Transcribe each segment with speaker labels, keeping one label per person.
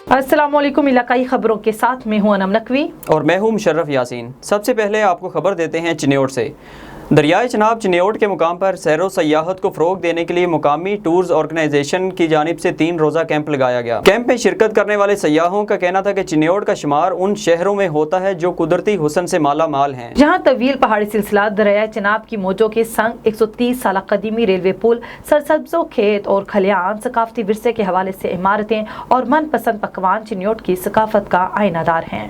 Speaker 1: अस्सलामुअलैकुम। इलाकाई खबरों के साथ मैं हूं अनम नकवी
Speaker 2: और मैं हूं मुशर्रफ यासीन। सबसे पहले आपको खबर देते हैं चिन्योट से। दरियाए चनाब चिन्योट के मुकाम पर सैरो सयाहत को फ़रोग देने के लिए मुकामी टूर्स ऑर्गेनाइजेशन की जानिब से 3 रोज़ा कैंप लगाया गया। कैंप में शिरकत करने वाले सयाहों का कहना था कि चिन्योट का शुमार उन शहरों में होता है जो कुदरती हुस्न से माला माल हैं,
Speaker 1: जहाँ तवील पहाड़ी सिलसिला दरियाए चनाब की मौजों के संग 130 साल कदीमी रेलवे पुल, सरसब्जो खेत और खलियान, सकाफती विरसे के हवाले से इमारतें और मनपसंद पकवान चिन्योट की सकाफत का आईनादार हैं।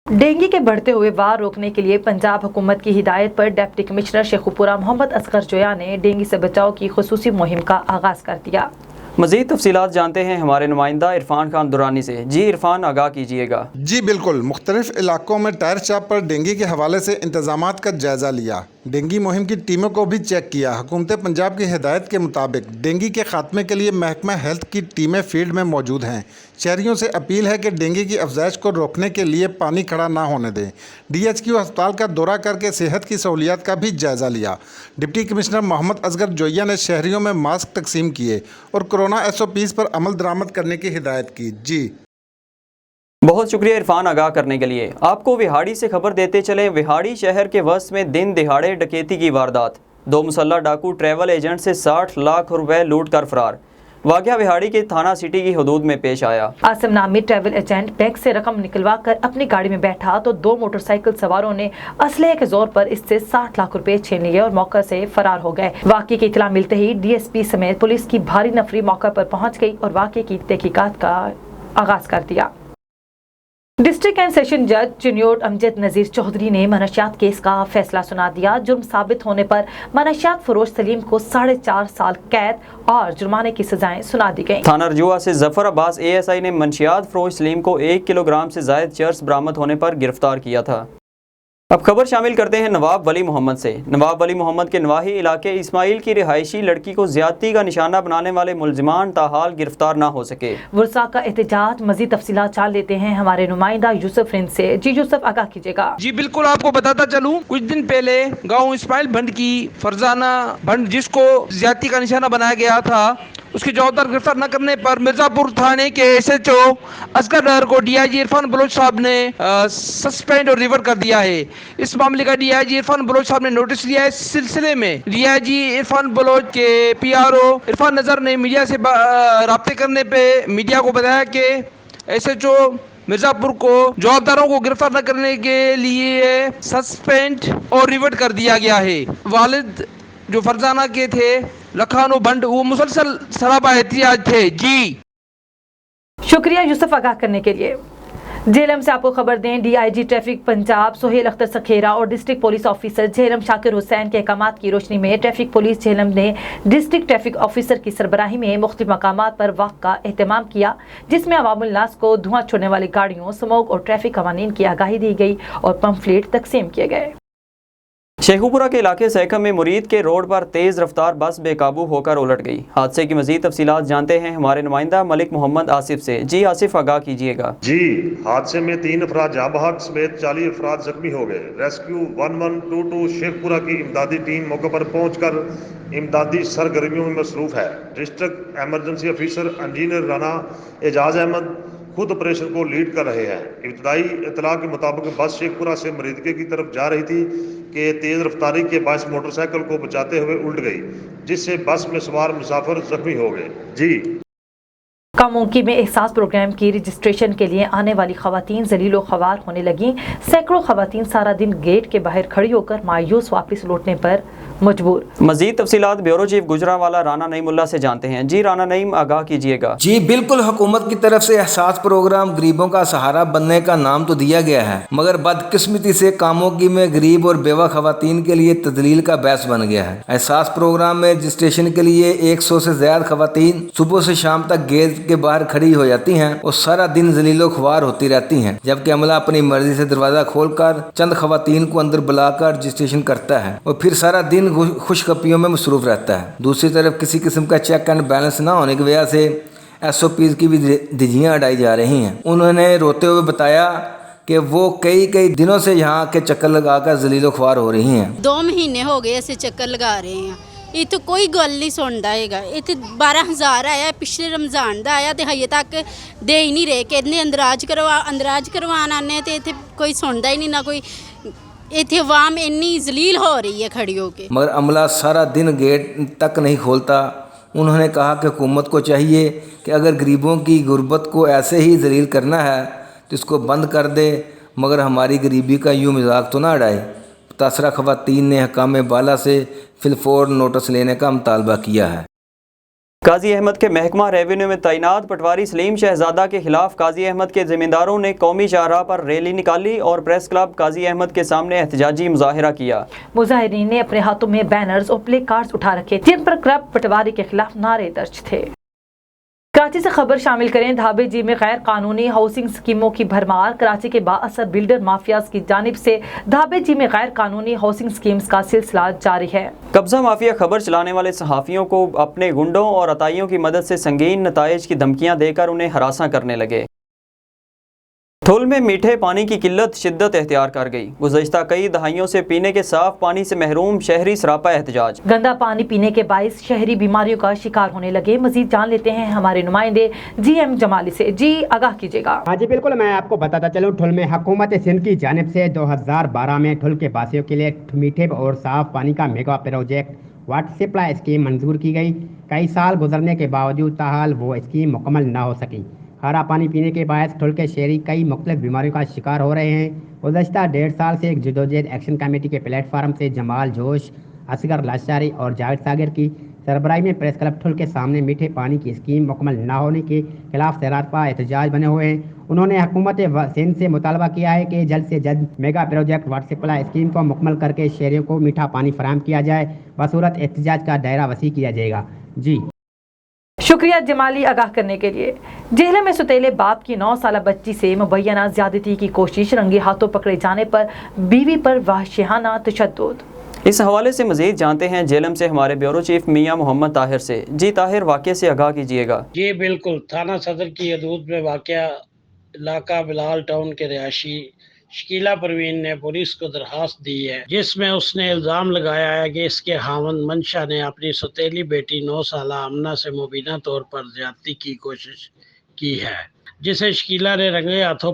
Speaker 1: डेंगू के बढ़ते हुए वार रोकने के लिए पंजाब हुकूमत की हिदायत पर डिप्टी कमिश्नर शेखुपुरा मोहम्मद असगर जोया ने डेंगू से बचाव की खुसूसी मुहिम का आगाज कर दिया।
Speaker 2: मज़ीद तफसीलात जानते हैं हमारे नुमाइंदा इरफान खान दुरानी से। जी इरफान, आगाह कीजिएगा।
Speaker 3: जी बिल्कुल, मुख्तलिफ इलाकों में टायर चाप पर डेंगू के हवाले से इंतजामात का जायज़ा लिया। डेंगू मुहिम की टीमों को भी चेक किया। हुकूमत पंजाब की हिदायत के मुताबिक डेंगू के खात्मे के लिए महकमा हेल्थ की टीमें फील्ड में मौजूद हैं। शहरियों से अपील है कि डेंगू की अफजाइश को रोकने के लिए पानी खड़ा ना होने दें। DHQ अस्पताल का दौरा करके सेहत की सहूलियात का भी जायज़ा लिया। डिप्टी कमिश्नर मोहम्मद असगर जोया ने शहरियों में मास्क तकसीम किए और कोरोना SOPs पर अमल दरामद करने की हिदायत की। जी
Speaker 2: बहुत शुक्रिया इरफान, आगाह करने के लिए। आपको विहाड़ी से खबर देते चले। विहाड़ी शहर के वस्त में दिन दिहाड़े डकैती की वारदात। 2 मुसल्लह डाकू ट्रैवल एजेंट से 60 लाख रुपए लूट कर फरार। वाक़या विहाड़ी के थाना सिटी की हदूद में पेश आया।
Speaker 1: आसिम नामी ट्रैवल एजेंट बैंक से रकम निकलवा कर अपनी गाड़ी में बैठा तो 2 मोटरसाइकिल सवारों ने असलहे के जोर पर इससे 60 लाख रुपए छीन लिए और मौके से फरार हो गए। वाक़े की इत्तला मिलते ही DSP समेत पुलिस की भारी नफरी मौके पर पहुंच गई और वाक़े की तहकीकात का आगाज कर दिया। डिस्ट्रिक्ट एंड सेशन जज चिन्योट अमजद नज़ीर चौधरी ने मनशियात केस का फैसला सुना दिया। जुर्म साबित होने पर मनशियात फरोश सलीम को 4.5 साल कैद और जुर्माने की सजाएं सुना दी गई।
Speaker 2: थाना रजुआ से जफर अब्बास ASI ने मनशियात फरोश सलीम को 1 किलोग्राम से जायद चर्स बरामद होने पर गिरफ्तार किया था। अब खबर शामिल करते हैं नवाब वली मोहम्मद से। नवाब वली मोहम्मद के नवाही इलाके इस्माइल की रिहायशी लड़की को ज्यादती का निशाना बनाने वाले मुलजिमान ताहाल गिरफ्तार ना हो सके। वर्षा का एहतजाज। मजीद तफसीलात जान लेते हैं हमारे नुमाइंदा यूसुफ रिंद से। जी यूसुफ, आगाह कीजिएगा।
Speaker 4: जी बिल्कुल, आपको बताता चलूं, कुछ दिन पहले गांव इस्माइल भंड की फरजाना भंड, जिसको ज्यादती का निशाना बनाया गया था, उसकी जवाबदार गिरफ्तार न करने पर मिर्जापुर थाने के SHO असगर डर को DIG इरफान बलोच साहब ने सस्पेंड और रिवर्ट कर दिया है। इस मामले का DIG इरफान बलोच साहब ने नोटिस लिया है। इस सिलसिले में DIG इरफान बलोच के PRO इरफान नजर ने मीडिया से राब्ते करने पे मीडिया को बताया कि SHO मिर्जापुर को जवाबदारों को गिरफ्तार न करने के लिए सस्पेंड और रिवर्ट कर दिया गया है। वालिद जो फरजाना के थे लखानो भंड, वो मुसलसल सराबा एहतियाज थे। जी
Speaker 1: शुक्रिया यूसुफ, आगाह करने के लिए। झेलम से आपको खबर दें, DIG ट्रैफिक पंजाब सोहेल अख्तर सखेरा और district police officer Jhelum Shakir Hussain के अहकामात की रोशनी में ट्रैफिक पुलिस झेलम ने डिस्ट्रिक्ट ट्रैफिक ऑफिसर की सरबराही में मुख्तलिफ मकामात पर वक्त का एहतमाम किया, जिसमें अवामुल नास को धुआं छोड़ने वाली गाड़ियों, स्मोक और ट्रैफिक कवानीन की आगाही दी गई और पम्फलेट तकसीम किए गए।
Speaker 2: शेखुपुरा के इलाके सैकम में मुरीद के रोड पर तेज़ रफ्तार बस बेकाबू होकर उलट गई। हादसे की मज़ीद तफसीलात जानते हैं हमारे नुमाइंदा मलिक मोहम्मद आसिफ से। जी आसिफ, आगाह कीजिएगा।
Speaker 5: जी, हादसे में 3 अफराद जाँ बहक समेत 40 अफराद जख्मी हो गए। रेस्क्यू 1122 शेखपुरा की इमदादी टीम मौके पर पहुंचकर इमदादी सरगर्मियों में मसरूफ़ है। District emergency officer engineer Rana Ejaz Ahmed खुद ऑपरेशन को लीड कर रहे हैं। इब्तदाई इतला के मुताबिक बस शेखपुरा से मरीदके की तरफ जा रही थी कि तेज़ रफ्तारी के बायस मोटरसाइकिल को बचाते हुए उल्ट गई, जिससे बस में सवार मुसाफिर जख्मी हो गए। जी
Speaker 1: कामुकी में एहसास प्रोग्राम की रजिस्ट्रेशन के लिए आने वाली खवातीन जलीलो ख्वार होने लगी। सैकड़ों खवातीन सारा दिन गेट के बाहर खड़ी होकर मायूस वापस लौटने पर मजबूर।
Speaker 2: मजीद तफसीलात ब्यूरो चीफ गुजरावाला राना नईमुल्लाह से जानते हैं। जी राना नईम, आगाह कीजिएगा।
Speaker 6: जी बिल्कुल, हुकूमत की तरफ से एहसास प्रोग्राम गरीबों का सहारा बनने का नाम तो दिया गया है, मगर बदकिस्मती से कामोगी में गरीब और बेवा खवातीन के लिए तदलील का बहस बन गया है। एहसास प्रोग्राम में रजिस्ट्रेशन के लिए 100 से ज्यादा खवातीन सुबह से शाम तक गेट के बाहर खड़ी हो जाती हैं और सारा दिन जलीलो ख्वार होती रहती हैं, जबकि अमला अपनी मर्जी से दरवाजा खोलकर चंद खवातीन को अंदर बुलाकर रजिस्ट्रेशन करता है और फिर सारा दिन खुशखपियों में मसरूफ रहता है। दूसरी तरफ किसी किस्म का चेक एंड बैलेंस ना होने की वजह से SOPs की भी धज्जियां उड़ाई जा रही हैं। उन्होंने रोते हुए बताया कि वो कई दिनों से यहाँ के चक्कर लगाकर जलीलो ख्वार हो रही हैं।
Speaker 7: 2 महीने हो गए ऐसे चक्कर लगा रहे हैं, ਇੱਥੇ ਕੋਈ ਗੱਲ ਨਹੀਂ ਸੁਣਦਾ ਹੈਗਾ। ਇੱਥੇ 12,000 ਆਇਆ, ਪਿਛਲੇ ਰਮਜ਼ਾਨ ਦਾ ਆਇਆ ਤੇ ਹਜੇ ਤੱਕ ਦੇ ਹੀ ਨਹੀਂ ਰਹੇ। ਕਹਿੰਦੇ ਅੰਦਰਾਜ ਕਰਵਾਉਣ ਆਨੇ ਤੇ ਇੱਥੇ ਕੋਈ ਸੁਣਦਾ ਹੀ ਨਹੀਂ, ਨਾ ਕੋਈ। ਇੱਥੇ आवाम ਇੰनी जलील हो रही है खड़ी होके।
Speaker 6: मगर अमला सारा दिन गेट तक नहीं खोलता। उन्होंने कहा कि हुकूमत को चाहिए कि अगर गरीबों की गुर्बत को ऐसे ही जलील करना है तो इसको बंद कर दे, मगर हमारी गरीबी का यूँ मजाक तो ना उड़ाए। मुतासरा ख़वातीन ने हकाम बाला से फिलफौर नोटिस लेने का मुतालबा किया है।
Speaker 2: काजी अहमद के महकमा रेवेन्यू में तैनात पटवारी सलीम शहजादा के खिलाफ काजी अहमद के ज़िम्मेदारों ने कौमी शाहराह पर रैली निकाली और प्रेस क्लब काजी अहमद के सामने एहतजाजी मुजाहिरा किया।
Speaker 1: मुजाहिरीन ने अपने हाथों में बैनर्स और प्ले कार्ड्स उठा रखे जिन पर क्लब पटवारी के खिलाफ नारे दर्ज थे। कराची से खबर शामिल करें। धाबे जी में गैर कानूनी हाउसिंग स्कीमों की भरमार। कराची के बाअसर बिल्डर माफियाज की जानिब से धाबे जी में गैर कानूनी हाउसिंग स्कीम्स का सिलसिला जारी है।
Speaker 2: कब्जा माफिया खबर चलाने वाले सहाफ़ियों को अपने गुंडों और अताइयों की मदद से संगीन नताइज की धमकियां देकर उन्हें हरासा करने लगे। थुल में मीठे पानी की किल्लत शिद्दत एख्तियार कर गई। गुज़श्ता कई दहाइयों से पीने के साफ पानी से महरूम शहरी सरापा एहतजाज।
Speaker 1: गंदा पानी पीने के बाइस शहरी बीमारियों का शिकार होने लगे। मजीद जान लेते हैं हमारे नुमाइंदे GM जमाली से। जी आगाह कीजिएगा।
Speaker 8: हाँ जी बिल्कुल, मैं आपको बताता चलूँ, ठुल में हुकूमत सिंध की जानिब से 2012 में ठुल के बासियों के लिए मीठे और साफ पानी का mega project water supply scheme मंजूर की गई। कई साल गुजरने के बावजूद ताहाल वो स्कीम मुकम्मल ना हो सकी। खारा पानी पीने के बायस ठुल के शहरी कई मुख्तलिफ बीमारियों का शिकार हो रहे हैं। गुज़श्ता 1.5 साल से एक जदोजहद एक्शन कमेटी के प्लेटफार्म से जमाल जोश, असगर लाशारी और जावेद सागर की सरबराही में प्रेस क्लब ठुल के सामने मीठे पानी की स्कीम मुकम्मल ना होने के खिलाफ सरापा एहतजाज बने हुए हैं। उन्होंने हुकूमत सिंध से मुतालबा किया है कि जल्द से जल्द mega project water supply scheme को मुकम्मल करके शहरियों को मीठा पानी फराहम किया जाए। बसूरत एहतजाज का दायरा वसी किया जाएगा। जी
Speaker 1: शुक्रिया जमाली आगाह करने के लिए। जेल में सुतेले बाप की 9 साला बच्ची से मुबैना ज्यादती की कोशिश, रंगे हाथों पकड़े जाने पर बीवी पर वहशियाना तशद्दुद।
Speaker 2: इस हवाले से मजीद जानते हैं जेलम से हमारे ब्यूरो चीफ मियां मोहम्मद ताहिर से। जी ताहिर, वाक़े से आगाह कीजिएगा।
Speaker 9: जी बिल्कुल, थाना सदर की हदूद में वाक़या इलाका बिलाल टाउन के रिहायशी शकीला परवीन ने पुलिस को दरखास्त दी है, जिसमें उसने इल्ज़ाम लगाया है कि इसके खावंद मंशा ने अपनी सौतेली बेटी 9 साला आमना से मुबीना तौर पर ज्यादती की कोशिश की है, जिसे शकीला ने रंगे हाथों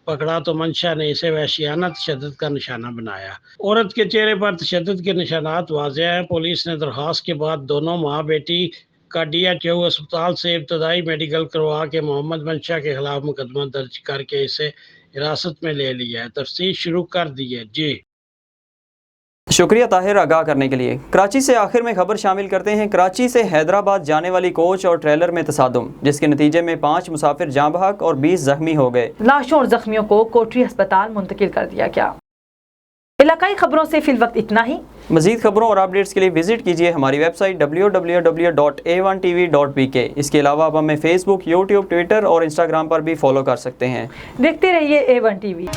Speaker 9: पकड़ा तो मंशा ने इसे वहशियाना तशद्दुद का निशाना बनाया। औरत के चेहरे पर तशद्दुद के निशानात वाज़ेह हैं। पुलिस ने दरखास्त के बाद दोनों माँ बेटी का DHQ अस्पताल से इब्तदाई मेडिकल करवा के मोहम्मद मंशा के खिलाफ मुकदमा दर्ज करके इसे हिरासत में ले लिया है। तफ्तीश शुरू कर दी है। जी
Speaker 2: शुक्रिया ताहिर आगाह करने के लिए। कराची से आखिर में खबर शामिल करते हैं। कराची से हैदराबाद जाने वाली कोच और ट्रेलर में तसादुम, जिसके नतीजे में 5 मुसाफिर जाँ बहक और 20 जख्मी हो गए।
Speaker 1: लाशों और जख्मियों को कोटरी अस्पताल मुंतकिल कर दिया गया। इलाकाई खबरों से फिल वक्त इतना ही।
Speaker 2: मजीद खबरों और अपडेट्स के लिए विजिट कीजिए हमारी वेबसाइट www.a1tv.pk। इसके अलावा आप हमें फेसबुक, यूट्यूब, ट्विटर और इंस्टाग्राम पर भी फॉलो कर सकते हैं।
Speaker 1: देखते रहिए A1 TV।